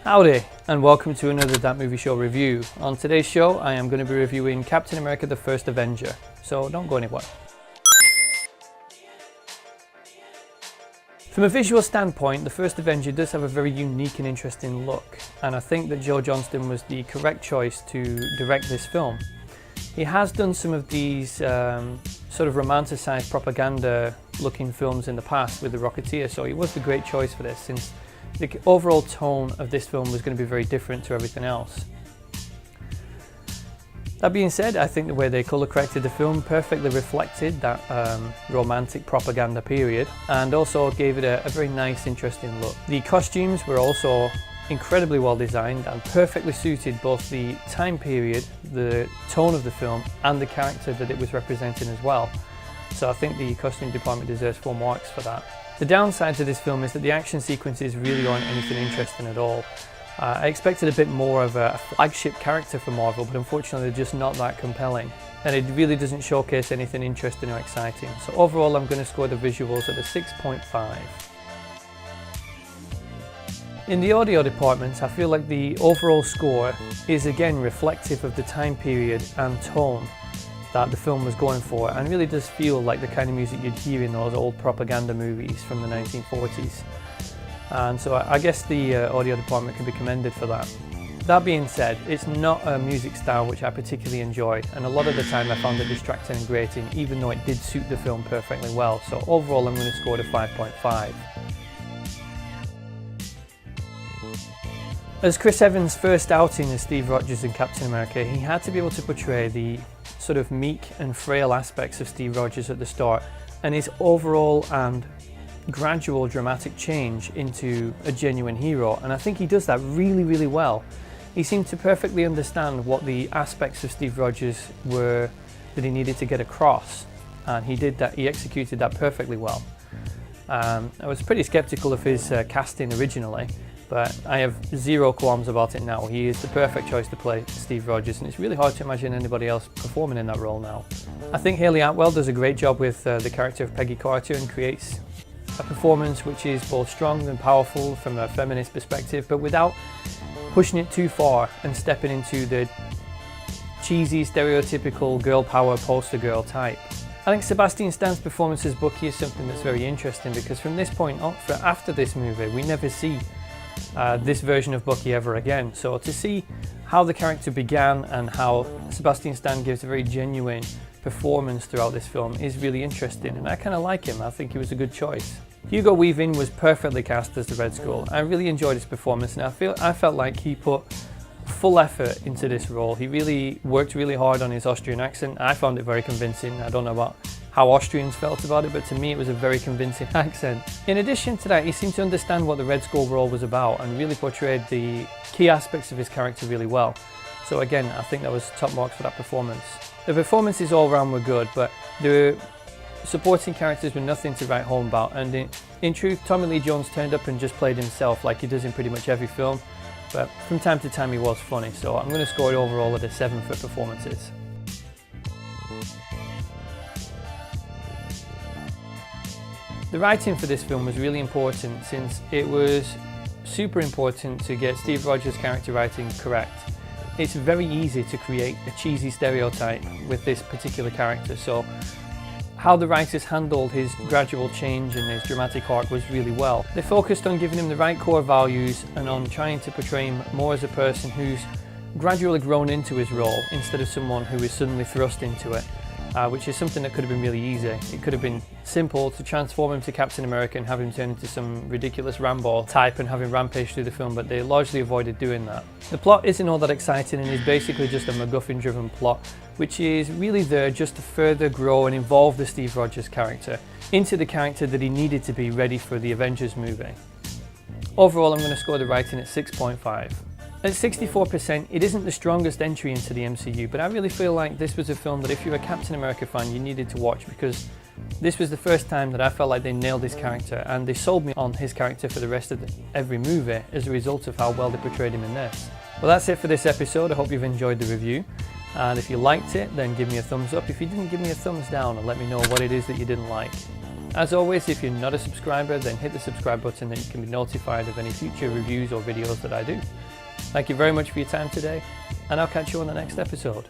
Howdy, and welcome to another That Movie Show review. On today's show, I am going to be reviewing Captain America: The First Avenger, so don't go anywhere. From a visual standpoint, The First Avenger does have a very unique and interesting look, and I think that Johnston was the correct choice to direct this film. He has done some of these sort of romanticized propaganda looking films in the past with The Rocketeer, so he was the great choice for this, since the overall tone of this film was going to be very different to everything else. That being said, I think the way they colour corrected the film perfectly reflected that romantic propaganda period, and also gave it a very nice, interesting look. The costumes were also incredibly well designed and perfectly suited both the time period, the tone of the film, and the character that it was representing as well. So I think the costume department deserves full marks for that. The downside to this film is that the action sequences really aren't anything interesting at all. I expected a bit more of a flagship character for Marvel, but unfortunately they're just not that compelling. And it really doesn't showcase anything interesting or exciting. So overall I'm going to score the visuals at a 6.5. In the audio department, I feel like the overall score is again reflective of the time period and tone that the film was going for, and really does feel like the kind of music you'd hear in those old propaganda movies from the 1940s. And so I guess the audio department can be commended for that. That being said, it's not a music style which I particularly enjoyed, and a lot of the time I found it distracting and grating, even though it did suit the film perfectly well. So overall I'm going to score it a 5.5. As Chris Evans' first outing as Steve Rogers in Captain America, he had to be able to portray the sort of meek and frail aspects of Steve Rogers at the start, and his overall and gradual dramatic change into a genuine hero, and I think he does that really well. He seemed to perfectly understand what the aspects of Steve Rogers were that he needed to get across, and he did that. He executed that perfectly well. I was pretty skeptical of his casting originally, but I have zero qualms about it now. He is the perfect choice to play Steve Rogers, and it's really hard to imagine anybody else performing in that role now. I think Haley Atwell does a great job with the character of Peggy Carter and creates a performance which is both strong and powerful from a feminist perspective, but without pushing it too far and stepping into the cheesy, stereotypical girl power poster girl type. I think Sebastian Stan's performance as Bucky is something that's very interesting, because from this point on, after this movie, we never see this version of Bucky ever again. So to see how the character began and how Sebastian Stan gives a very genuine performance throughout this film is really interesting, and I kind of like him. I think he was a good choice. Hugo Weaving was perfectly cast as the Red Skull. I really enjoyed his performance, and I felt like he put full effort into this role. He really worked really hard on his Austrian accent. I found it very convincing. I don't know about how Austrians felt about it, but to me it was a very convincing accent. In addition to that, he seemed to understand what the Red Skull role was about and really portrayed the key aspects of his character really well. So again, I think that was top marks for that performance. The performances all around were good, but the supporting characters were nothing to write home about, and in truth, Tommy Lee Jones turned up and just played himself like he does in pretty much every film, but from time to time he was funny, so I'm going to score it overall at a 7 for performances. The writing for this film was really important, since it was super important to get Steve Rogers' character writing correct. It's very easy to create a cheesy stereotype with this particular character, so how the writers handled his gradual change and his dramatic arc was really well. They focused on giving him the right core values and on trying to portray him more as a person who's gradually grown into his role instead of someone who is suddenly thrust into it. Which is something that could have been really easy. It could have been simple to transform him to Captain America and have him turn into some ridiculous Rambo type and have him rampage through the film, but they largely avoided doing that. The plot isn't all that exciting and is basically just a MacGuffin-driven plot, which is really there just to further grow and evolve the Steve Rogers character into the character that he needed to be ready for the Avengers movie. Overall, I'm going to score the writing at 6.5. At 64%, it isn't the strongest entry into the MCU, but I really feel like this was a film that if you're a Captain America fan, you needed to watch, because this was the first time that I felt like they nailed his character, and they sold me on his character for the rest of every movie as a result of how well they portrayed him in this. Well, that's it for this episode. I hope you've enjoyed the review, and if you liked it, then give me a thumbs up. If you didn't, give me a thumbs down and let me know what it is that you didn't like. As always, if you're not a subscriber, then hit the subscribe button and you can be notified of any future reviews or videos that I do. Thank you very much for your time today, and I'll catch you on the next episode.